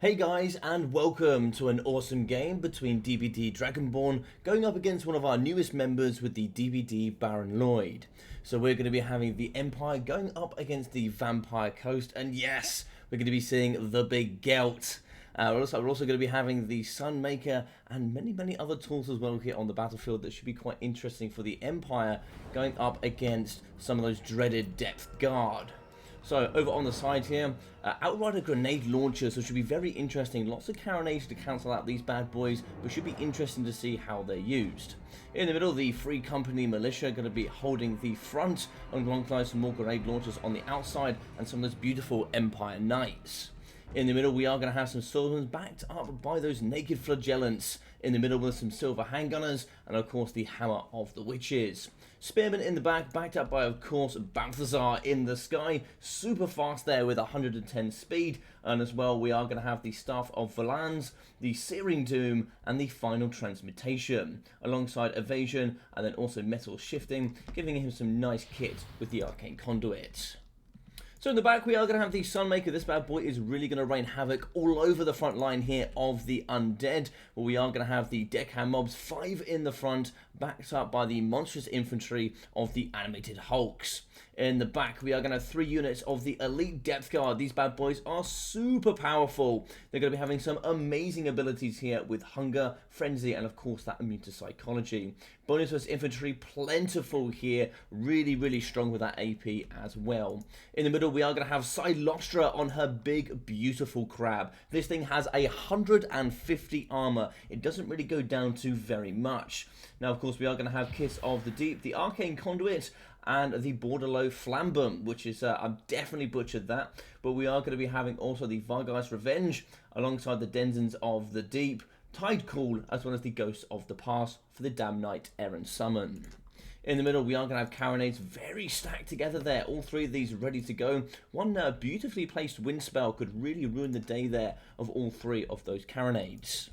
Hey guys, and welcome to an awesome game between DBD Dragonborn going up against one of our newest members with the DBD Baron Lloyd. So we're going to be having the Empire going up against the Vampire Coast, and yes, we're going to be seeing the Big Gelt. We're also going to be having the Sunmaker and many other tools as well here on the battlefield that should be quite interesting for the Empire going up against some of those dreaded Depth Guard. So over on the side here, Outrider grenade launchers, which should be very interesting. Lots of carronades to cancel out these bad boys, but should be interesting to see how they're used. In the middle, the Free Company Militia are going to be holding the front, alongside some more grenade launchers on the outside, and some of those beautiful Empire Knights. In the middle, we are going to have some swordsmen backed up by those naked flagellants. In the middle with some silver handgunners, and of course the Hammer of the Witches. Spearmen in the back, backed up by, of course, Balthazar in the sky. Super fast there with 110 speed. And as well, we are going to have the Staff of Valans, the Searing Doom, and the Final Transmutation. Alongside Evasion, and then also Metal Shifting, giving him some nice kit with the Arcane Conduit. So in the back, we are going to have the Sunmaker. This bad boy is really going to rain havoc all over the front line here of the Undead. Where we are going to have the Deckhand mobs, 5 in the front, backed up by the Monstrous infantry of the Animated Hulks. In the back, we are going to have 3 units of the Elite Depth Guard. These bad boys are super powerful. They're going to be having some amazing abilities here with Hunger, Frenzy, and of course that immune to Psychology. Bonus versus infantry, plentiful here. Really strong with that AP as well. In the middle, we are going to have Silostra on her big, beautiful crab. This thing has 150 armor. It doesn't really go down to very much. Now, of course, we are going to have Kiss of the Deep, the Arcane Conduit, and the Borderlow Flambum, which is, I've definitely butchered that. But we are going to be having also the Vargeist Revenge, alongside the Denizens of the Deep, Tide Call, as well as the Ghosts of the Past for the Damn Knight Errant Summon. In the middle, we are going to have carronades very stacked together there. All 3 of these ready to go. One beautifully placed wind spell could really ruin the day there of all 3 of those carronades.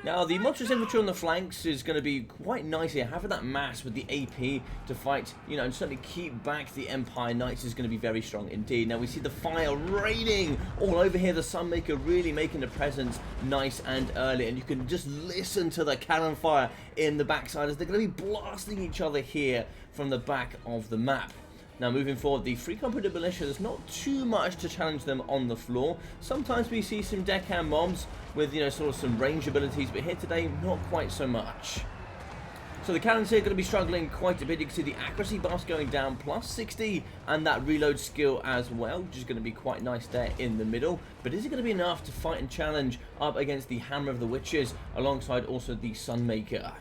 Now, the Monstrous infantry on the flanks is going to be quite nice here. Having that mass with the AP to fight, and certainly keep back the Empire Knights is going to be very strong indeed. Now, we see the fire raining all over here. The Sunmaker really making the presence nice and early. And you can just listen to the cannon fire in the backside as they're going to be blasting each other here from the back of the map. Now, moving forward, the Free Company Militia, there's not too much to challenge them on the floor. Sometimes we see some deckhand mobs with, sort of some range abilities, but here today, not quite so much. So the cannons here are going to be struggling quite a bit. You can see the accuracy buffs going down, plus 60, and that reload skill as well, which is going to be quite nice there in the middle. But is it going to be enough to fight and challenge up against the Hammer of the Witches, alongside also the Sunmaker?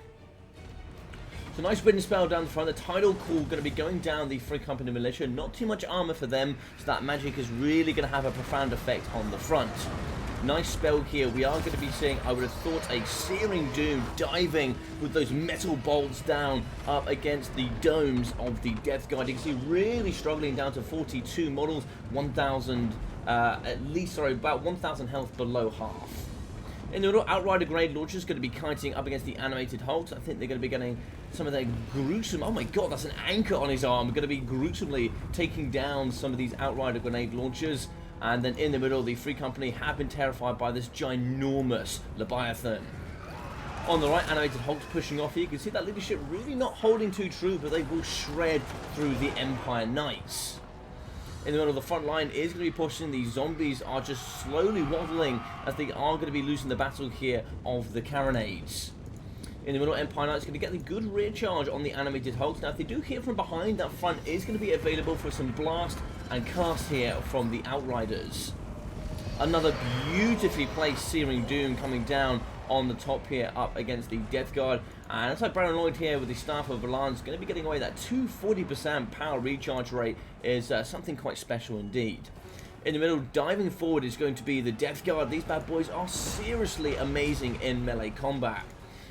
So nice wind spell down the front. The Tidal Call going to be going down the Free Company Militia. Not too much armor for them, so that magic is really going to have a profound effect on the front. Nice spell here. We are going to be seeing, I would have thought, a Searing Doom diving with those metal bolts down up against the domes of the Death Guard. You can see really struggling down to 42 models, 1,000, about 1,000 health below half. In the middle, Outrider grenade launchers going to be kiting up against the Animated Hulks. I think they're going to be getting some of their gruesome... Oh my god, that's an anchor on his arm. Going to be gruesomely taking down some of these Outrider grenade launchers. And then in the middle, the Free Company have been terrified by this ginormous Leviathan. On the right, Animated Hulks pushing off here. You can see that leadership really not holding too true, but they will shred through the Empire Knights. In the middle of the front line is going to be pushing. The zombies are just slowly waddling as they are going to be losing the battle here of the carronades. In the middle, Empire Knights going to get the good rear charge on the Animated Hulks. Now, if they do hit from behind, that front is going to be available for some blast and cast here from the Outriders. Another beautifully placed Searing Doom coming down on the top here up against the Death Guard. And looks like Baron Lloyd here with the Staff of Valans going to be getting away. That 240% power recharge rate is something quite special indeed. In the middle, diving forward is going to be the Death Guard. These bad boys are seriously amazing in melee combat.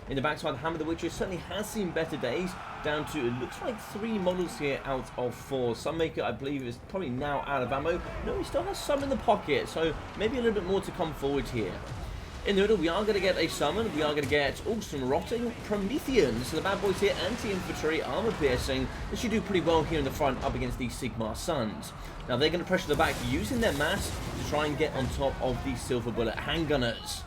In the backside, the Hammer of the Witches certainly has seen better days, down to, it looks like 3 models here out of 4. Sunmaker, I believe, is probably now out of ammo. No, he still has some in the pocket, so maybe a little bit more to come forward here. In the middle, we are going to get a summon. We are going to get some rotting Prometheans. So the bad boys here, anti-infantry, armor piercing. This should do pretty well here in the front up against these Sigmar Suns. Now they're going to pressure the back using their mass to try and get on top of these Silver Bullet handgunners.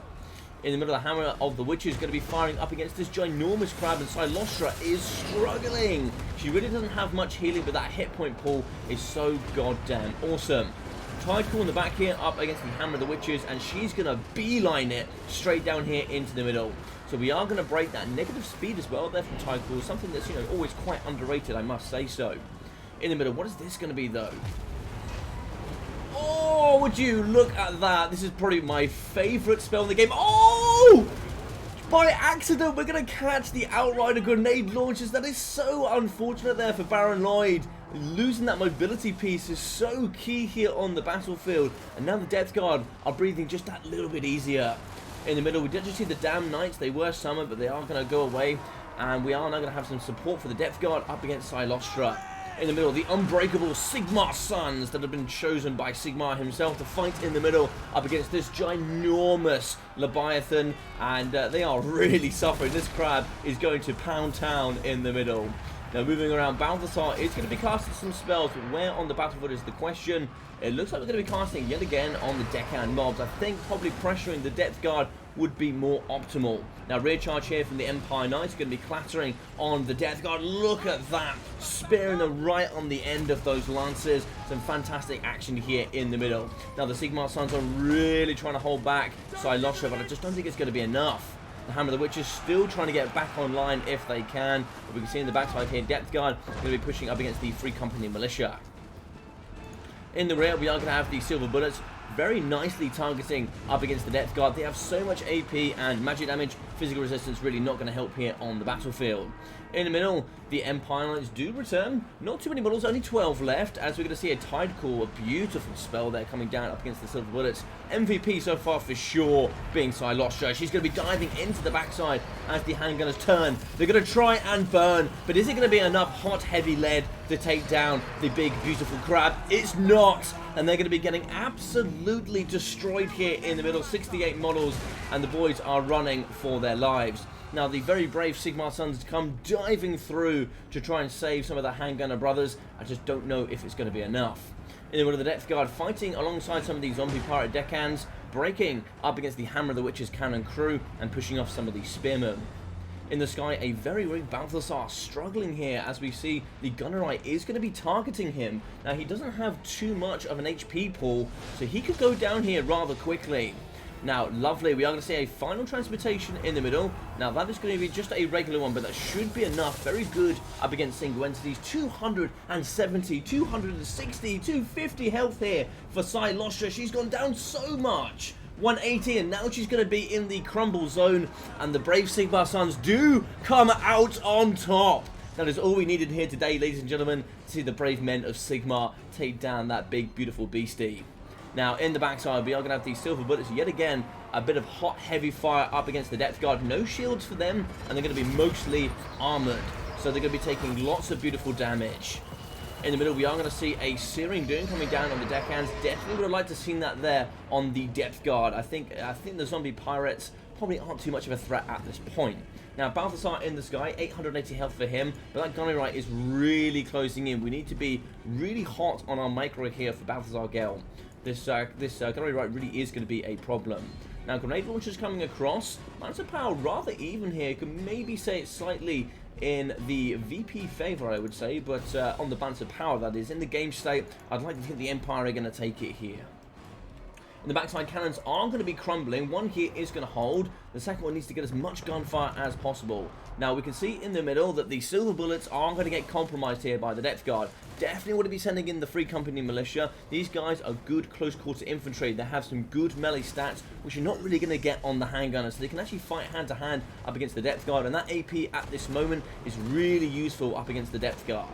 In the middle, the Hammer of the Witch is going to be firing up against this ginormous crab, and Silostra is struggling. She really doesn't have much healing, but that hit point pull is so goddamn awesome. Tidecool in the back here up against the Hammer of the Witches, and she's going to beeline it straight down here into the middle. So we are going to break that negative speed as well there from Tidecool, something that's, you know, always quite underrated, I must say so. In the middle, what is this going to be though? Oh, would you look at that? This is probably my favourite spell in the game. Oh! By accident, we're going to catch the Outrider grenade launchers. That is so unfortunate there for Baron Lloyd. Losing that mobility piece is so key here on the battlefield. And now the Death Guard are breathing just that little bit easier. In the middle, we did just see the Damn Knights. They were summoned, but they are going to go away. And we are now going to have some support for the Death Guard up against Silostra. In the middle, the unbreakable Sigmar Suns that have been chosen by Sigmar himself to fight in the middle up against this ginormous Leviathan, and they are really suffering. This crab is going to pound town in the middle. Now moving around, Balthasar is going to be casting some spells, but where on the battlefield is the question. It looks like we're going to be casting yet again on the deckhand mobs. I think probably pressuring the Depth Guard would be more optimal. Now rear charge here from the Empire Knights going to be clattering on the Death Guard. Look at that, spearing them right on the end of those lances. Some fantastic action here in the middle. Now the Sigmar Suns are really trying to hold back Silostra, but I just don't think it's going to be enough. The Hammer of the Witch is still trying to get back online if they can. But we can see in the backside here, Depth Guard going to be pushing up against the Free Company Militia. In the rear, we are going to have the Silver Bullets very nicely targeting up against the Depth Guard. They have so much AP and magic damage, physical resistance really not going to help here on the battlefield. In the middle, the Empire Knights do return. Not too many models, only 12 left, as we're going to see a Tidecool, a beautiful spell there coming down up against the Silver Bullets. MVP so far for sure being Silostra. She's going to be diving into the backside as the handgunners turn. They're going to try and burn, but is it going to be enough hot, heavy lead to take down the big, beautiful crab? It's not, and they're going to be getting absolutely destroyed here in the middle. 68 models, and the boys are running for their lives. Now the very brave Sigmar Suns come diving through to try and save some of the handgunner brothers. I just don't know if it's going to be enough. In the middle of the Depth Guard fighting alongside some of these zombie pirate deckhands, breaking up against the Hammer of the Witch's cannon crew and pushing off some of these spearmen. In the sky, a very weak Balthasar struggling here as we see the Gunnerite is going to be targeting him. Now he doesn't have too much of an HP pool, so he could go down here rather quickly. Now, lovely, we are going to see a final transportation in the middle. Now, that is going to be just a regular one, but that should be enough. Very good up against single entities. 270, 260, 250 health here for Silostra. She's gone down so much. 180, and now she's going to be in the crumble zone, and the brave Sigmar Suns do come out on top. That is all we needed here today, ladies and gentlemen, to see the brave men of Sigmar take down that big, beautiful beastie. Now, in the backside, we are going to have these Silver Bullets yet again. A bit of hot, heavy fire up against the Depth Guard. No shields for them, and they're going to be mostly armored. So they're going to be taking lots of beautiful damage. In the middle, we are going to see a Searing Doom coming down on the deckhands. Definitely would have liked to have seen that there on the Depth Guard. I think the zombie pirates probably aren't too much of a threat at this point. Now, Balthasar in the sky, 880 health for him, but that Gunnerite is really closing in. We need to be really hot on our micro here for Balthasar Gale. This Gunnerite really is going to be a problem. Now, grenade launchers coming across. Balance of power rather even here. Could maybe say it's slightly in the VP favour, I would say, but on the balance of power, that is. In the game state, I'd like to think the Empire are going to take it here. And the backside cannons are going to be crumbling. One here is going to hold. The second one needs to get as much gunfire as possible. Now, we can see in the middle that the Silver Bullets are going to get compromised here by the Depth Guard. Definitely want to be sending in the Free Company Militia. These guys are good close quarter infantry. They have some good melee stats, which you're not really going to get on the handgunners. So they can actually fight hand to hand up against the Depth Guard. And that AP at this moment is really useful up against the Depth Guard.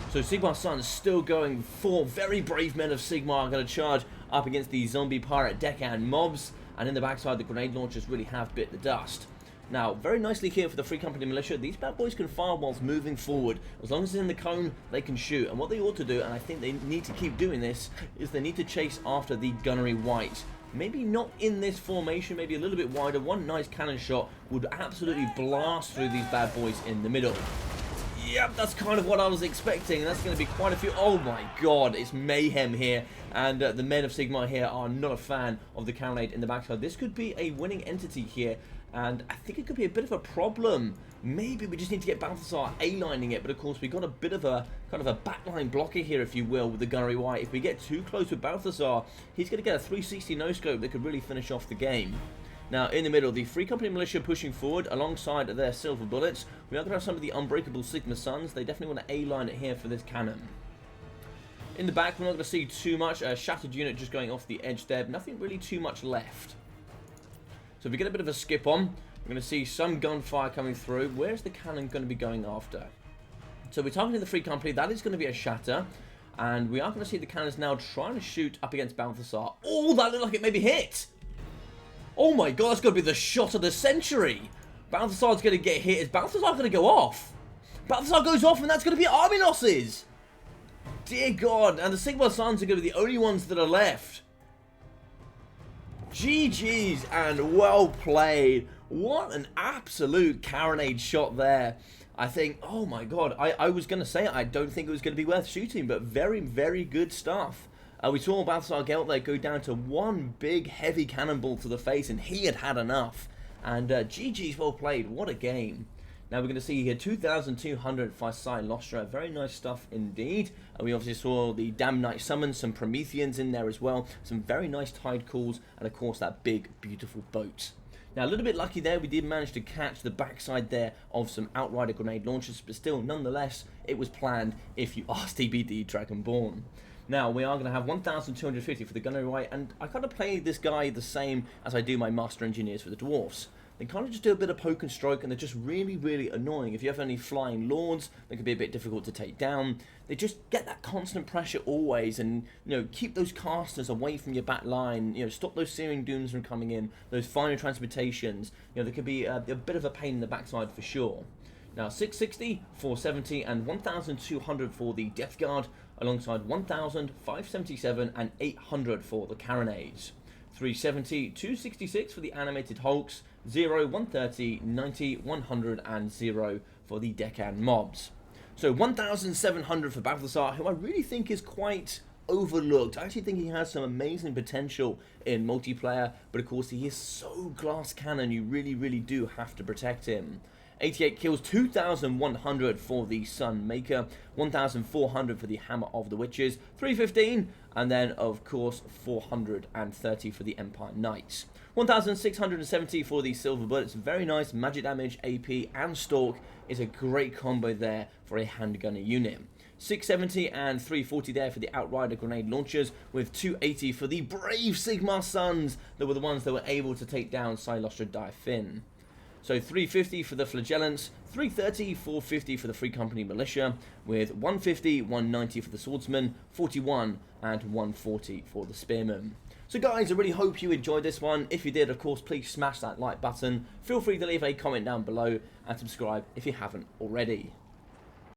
So Sigmar Suns still going for very brave men of Sigmar are going to charge up against the zombie pirate deckhand mobs, and in the backside the grenade launchers really have bit the dust. Now, very nicely here for the Free Company Militia, these bad boys can fire whilst moving forward. As long as it's in the cone, they can shoot. And what they ought to do, and I think they need to keep doing this, is they need to chase after the Gunnery White. Maybe not in this formation, maybe a little bit wider. One nice cannon shot would absolutely blast through these bad boys in the middle. Yep, that's kind of what I was expecting. That's going to be quite a few. Oh my god, it's mayhem here. And the men of Sigmar here are not a fan of the cannonade in the backside. This could be a winning entity here. And I think it could be a bit of a problem. Maybe we just need to get Balthasar A-lining it. But of course, we've got a bit of a kind of a backline blocker here, if you will, with the Gunnery White. If we get too close with Balthasar, he's going to get a 360 no-scope that could really finish off the game. Now, in the middle, the Free Company Militia pushing forward alongside their Silver Bullets. We are going to have some of the Unbreakable Sigma Suns. They definitely want to A-line it here for this cannon. In the back, we're not going to see too much. A shattered unit just going off the edge there. But nothing really too much left. So if we get a bit of a skip on, we're going to see some gunfire coming through. Where's the cannon going to be going after? So we're targeting the Free Company. That is going to be a shatter. And we are going to see the cannons now trying to shoot up against Balthasar. Oh, that looked like it maybe hit. Oh my god, that's going to be the shot of the century. Balthasar's going to get hit. Is Balthasar going to go off? Balthasar goes off and that's going to be army losses. Dear god. And the Sigma Suns are going to be the only ones that are left. GG's and well played. What an absolute carronade shot there. I think, oh my god, I was going to say I don't think it was going to be worth shooting, but very, very good stuff. We saw Balthasar Gelt there go down to one big heavy cannonball to the face, and he had had enough. And GG's well played. What a game. Now we're going to see here 2,200 Phisai Lostra. Very nice stuff indeed. We obviously saw the Damn Knight summons, some Prometheans in there as well. Some very nice tide calls, and of course that big, beautiful boat. Now a little bit lucky there, we did manage to catch the backside there of some Outrider grenade launchers, but still, nonetheless, it was planned if you asked DBD Dragonborn. Now, we are going to have 1,250 for the Gunnery White, and I kind of play this guy the same as I do my Master Engineers for the Dwarfs. They kind of just do a bit of poke and stroke, and they're just really, really annoying. If you have any flying lords, they can be a bit difficult to take down. They just get that constant pressure always, and, you know, keep those casters away from your back line. You know, stop those Searing Dooms from coming in, those final transportations. You know, there could be a bit of a pain in the backside for sure. Now, 660, 470, and 1,200 for the Death Guard, alongside 1,000, 577, and 800 for the Carronades. 370, 266 for the Animated Hulks, 0, 130, 90, 100, and 0 for the Deccan Mobs. So 1,700 for Balthasar, who I really think is quite overlooked. I actually think he has some amazing potential in multiplayer, but of course he is so glass cannon, you really, really do have to protect him. 88 kills, 2,100 for the Sun Maker, 1,400 for the Hammer of the Witches, 315, and then of course 430 for the Empire Knights. 1,670 for the Silver Bullets. Very nice magic damage, AP, and Stalk is a great combo there for a handgunner unit. 670 and 340 there for the Outrider grenade launchers, with 280 for the brave Sigmar Suns that were the ones that were able to take down Silostra Diafin. So 350 for the Flagellants, 330, 450 for the Free Company Militia, with 150, 190 for the Swordsman, 41 and 140 for the Spearmen. So guys, I really hope you enjoyed this one. If you did, of course, please smash that like button. Feel free to leave a comment down below and subscribe if you haven't already.